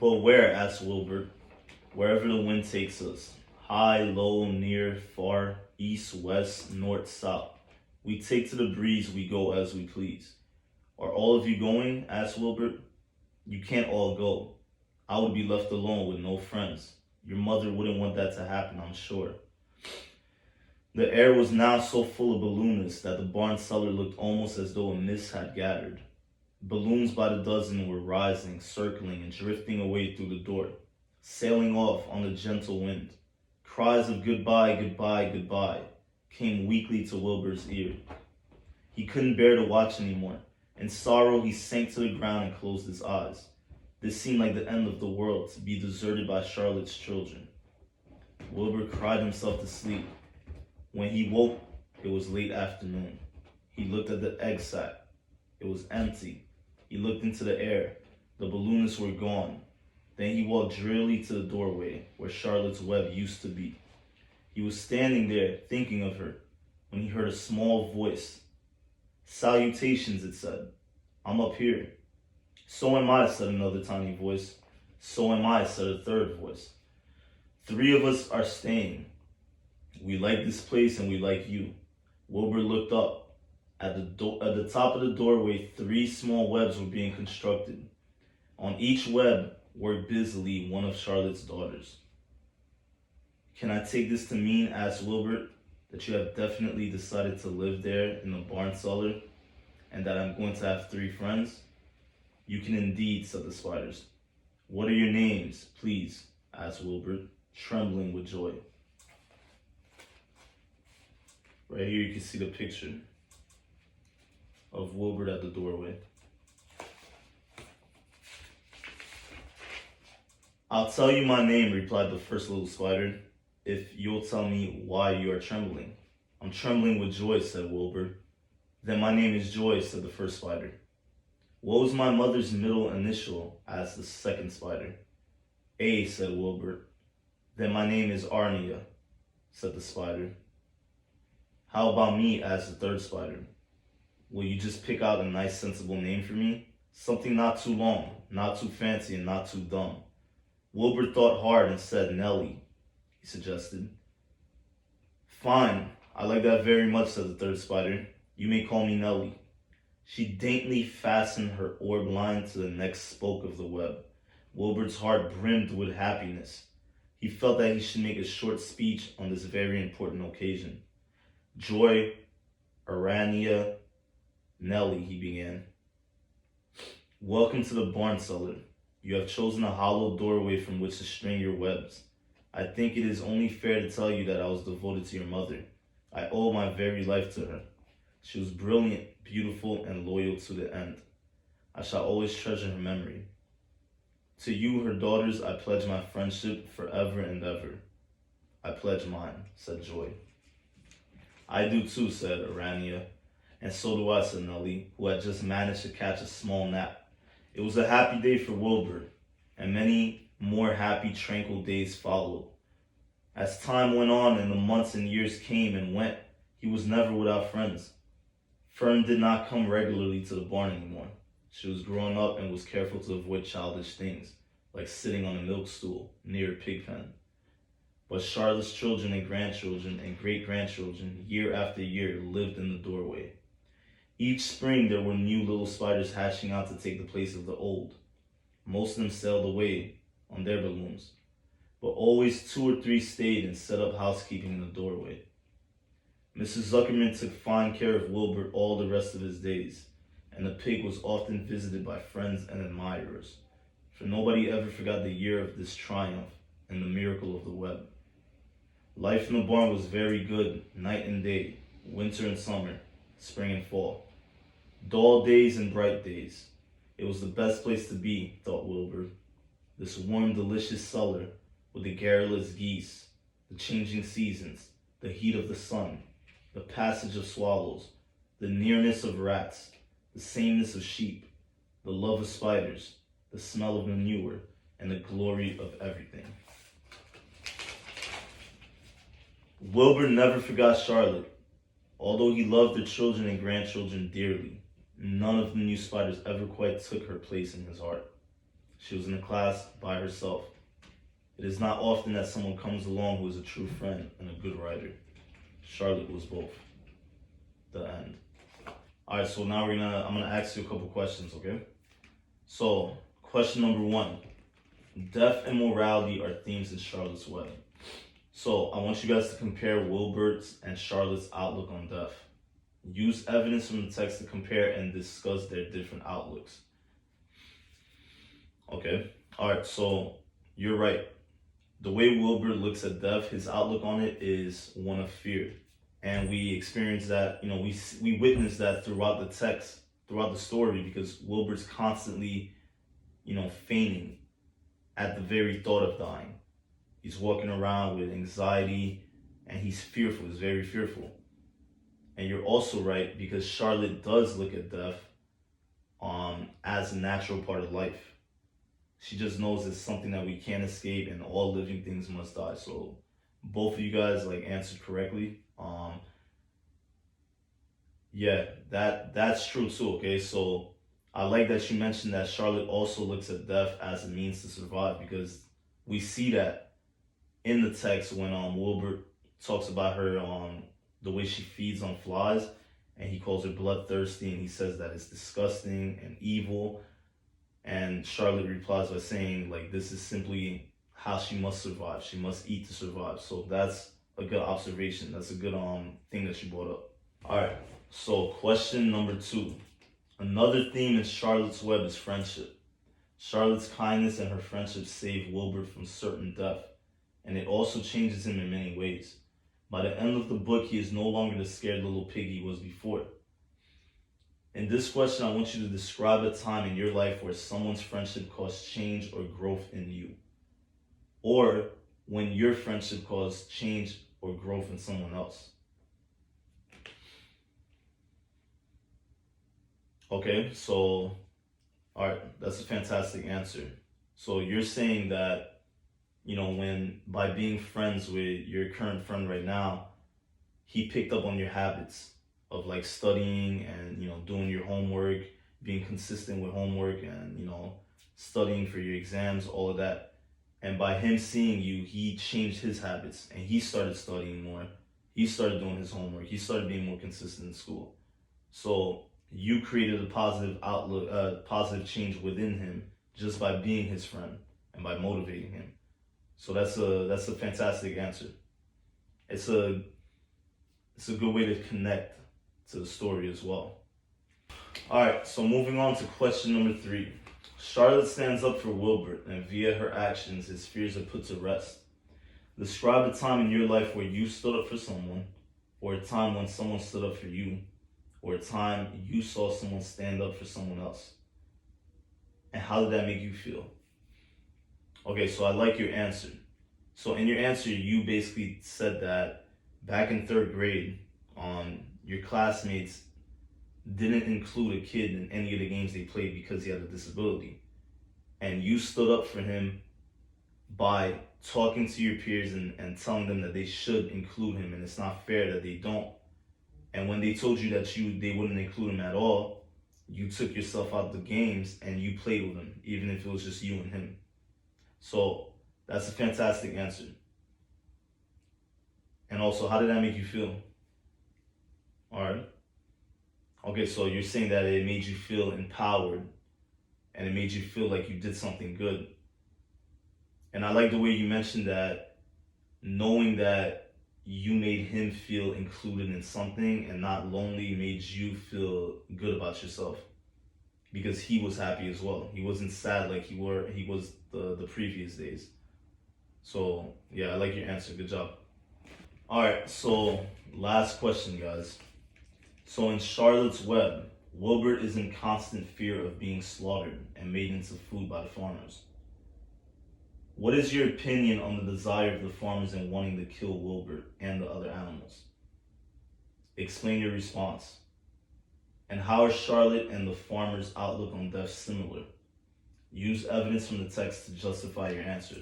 But where? Asked Wilbur. Wherever the wind takes us. High, low, near, far, east, west, north, south. We take to the breeze, we go as we please. Are all of you going? Asked Wilbur. You can't all go. I would be left alone with no friends. Your mother wouldn't want that to happen, I'm sure. The air was now so full of balloonists that the barn cellar looked almost as though a mist had gathered. Balloons by the dozen were rising, circling, and drifting away through the door, sailing off on the gentle wind. Cries of goodbye, goodbye, goodbye came weakly to Wilbur's ear. He couldn't bear to watch anymore. In sorrow, he sank to the ground and closed his eyes. This seemed like the end of the world, to be deserted by Charlotte's children. Wilbur cried himself to sleep. When he woke, it was late afternoon. He looked at the egg sack. It was empty. He looked into the air. The balloonists were gone. Then he walked drearily to the doorway where Charlotte's web used to be. He was standing there thinking of her when he heard a small voice. Salutations, it said. I'm up here. So am I, said another tiny voice. So am I, said a third voice. 3 of us are staying. We like this place and we like you. Wilbur looked up. At the top of the doorway, 3 small webs were being constructed. On each web worked busily one of Charlotte's daughters. Can I take this to mean, asked Wilbur, that you have definitely decided to live there in the barn cellar, and that I'm going to have 3 friends? You can indeed, said the spiders. What are your names, please? Asked Wilbur, trembling with joy. Right here you can see the picture of Wilbur at the doorway. I'll tell you my name, replied the first little spider, if you'll tell me why you are trembling. I'm trembling with joy, said Wilbur. Then my name is Joy, said the first spider. What was my mother's middle initial? Asked the second spider. A, said Wilbur. Then my name is Arnia, said the spider. How about me? Asked the third spider. Will you just pick out a nice sensible name for me? Something not too long, not too fancy, and not too dumb. Wilbur thought hard and said Nellie, he suggested. Fine, I like that very much, said the third spider. You may call me Nellie. She daintily fastened her orb line to the next spoke of the web. Wilbur's heart brimmed with happiness. He felt that he should make a short speech on this very important occasion. Joy, Arania, Nellie, he began. Welcome to the barn cellar. You have chosen a hollow doorway from which to string your webs. I think it is only fair to tell you that I was devoted to your mother. I owe my very life to her. She was brilliant, beautiful, and loyal to the end. I shall always treasure her memory. To you, her daughters, I pledge my friendship forever and ever. I pledge mine, said Joy. I do too, said Arania. And so do I, said Nellie, who had just managed to catch a small nap. It was a happy day for Wilbur, and many more happy, tranquil days followed. As time went on and the months and years came and went, he was never without friends. Fern did not come regularly to the barn anymore. She was grown up and was careful to avoid childish things, like sitting on a milk stool near a pig pen. But Charlotte's children and grandchildren and great-grandchildren, year after year, lived in the doorway. Each spring there were new little spiders hatching out to take the place of the old. Most of them sailed away on their balloons, but always 2 or 3 stayed and set up housekeeping in the doorway. Mrs. Zuckerman took fine care of Wilbur all the rest of his days, and the pig was often visited by friends and admirers, for nobody ever forgot the year of this triumph and the miracle of the web. Life in the barn was very good, night and day, winter and summer, spring and fall. Dull days and bright days. It was the best place to be, thought Wilbur. This warm, delicious cellar with the garrulous geese, the changing seasons, the heat of the sun, the passage of swallows, the nearness of rats, the sameness of sheep, the love of spiders, the smell of manure, and the glory of everything. Wilbur never forgot Charlotte. Although he loved the children and grandchildren dearly, none of the new spiders ever quite took her place in his heart. She was in the class by herself. It is not often that someone comes along who is a true friend and a good writer. Charlotte was both. The end. Alright, so now I'm gonna ask you a couple questions, okay? So, question number 1. Death and morality are themes in Charlotte's Web. So, I want you guys to compare Wilbert's and Charlotte's outlook on death. Use evidence from the text to compare and discuss their different outlooks. Okay? Alright, so you're right. The way Wilbert looks at death, his outlook on it is one of fear. And we experience that, we witness that throughout the text, throughout the story, because Wilbert's constantly, feigning at the very thought of dying. He's walking around with anxiety and he's fearful, he's very fearful. And you're also right, because Charlotte does look at death as a natural part of life. She just knows it's something that we can't escape and all living things must die. So both of you guys answered correctly. Yeah, that's true too, okay? So I like that you mentioned that Charlotte also looks at death as a means to survive, because we see that in the text when Wilbert talks about her the way she feeds on flies, and he calls her bloodthirsty, and he says that it's disgusting and evil. And Charlotte replies by saying, this is simply how she must survive. She must eat to survive. So that's a good observation. That's a good thing that you brought up. All right. So question number 2. Another theme in Charlotte's Web is friendship. Charlotte's kindness and her friendship save Wilbert from certain death, and it also changes him in many ways. By the end of the book, he is no longer the scared little pig he was before. In this question, I want you to describe a time in your life where someone's friendship caused change or growth in you, or when your friendship caused change or growth in someone else. Okay, so, all right, that's a fantastic answer. So you're saying that, when by being friends with your current friend right now, he picked up on your habits of studying and, doing your homework, being consistent with homework and, studying for your exams, all of that. And by him seeing you, he changed his habits and he started studying more. He started doing his homework. He started being more consistent in school. So you created a positive outlook, positive change within him just by being his friend and by motivating him. So that's a fantastic answer. It's a good way to connect to the story as well. All right, so moving on to question number 3. Charlotte stands up for Wilbert, and via her actions, his fears are put to rest. Describe a time in your life where you stood up for someone, or a time when someone stood up for you, or a time you saw someone stand up for someone else. And how did that make you feel? Okay, so I like your answer. So in your answer, you basically said that back in 3rd grade, your classmates didn't include a kid in any of the games they played because he had a disability. And you stood up for him by talking to your peers and telling them that they should include him, and it's not fair that they don't. And when they told you that they wouldn't include him at all, you took yourself out of the games and you played with him, even if it was just you and him. So that's a fantastic answer. And also, how did that make you feel? All right. Okay, so you're saying that it made you feel empowered and it made you feel like you did something good. And I like the way you mentioned that knowing that you made him feel included in something and not lonely made you feel good about yourself, because he was happy as well. He wasn't sad like he was the previous days. So yeah, I like your answer. Good job. All right, so last question, guys. So in Charlotte's Web, Wilbert is in constant fear of being slaughtered and made into food by the farmers. What is your opinion on the desire of the farmers in wanting to kill Wilbert and the other animals? Explain your response. And how are Charlotte and the farmers' outlook on death similar? Use evidence from the text to justify your answer.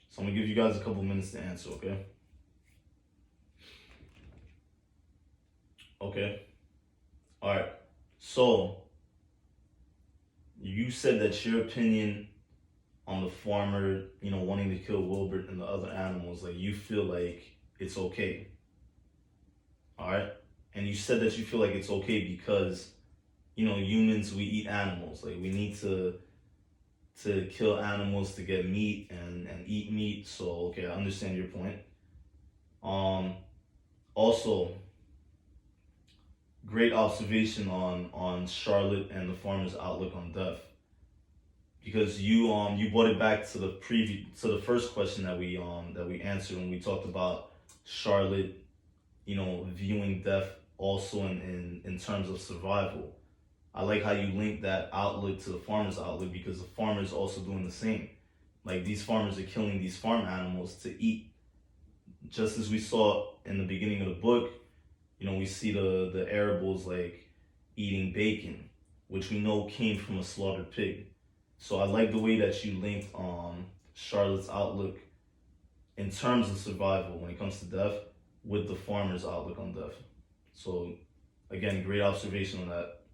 So I'm going to give you guys a couple minutes to answer, okay? Okay. All right. So, you said that your opinion on the farmer, wanting to kill Wilbert and the other animals, like you feel like it's okay. All right. And you said that you feel like it's okay because, humans, we eat animals. Like we need to kill animals to get meat and eat meat. So okay, I understand your point. Um Also, great observation on Charlotte and the farmer's outlook on death. Because you brought it back to the first question that we answered when we talked about Charlotte, viewing death also in terms of survival. I like how you link that outlook to the farmer's outlook because the farmer is also doing the same. Like these farmers are killing these farm animals to eat. Just as we saw in the beginning of the book, we see the Arables like eating bacon, which we know came from a slaughtered pig. So I like the way that you linked Charlotte's outlook in terms of survival when it comes to death with the farmer's outlook on death. So again, great observation on that.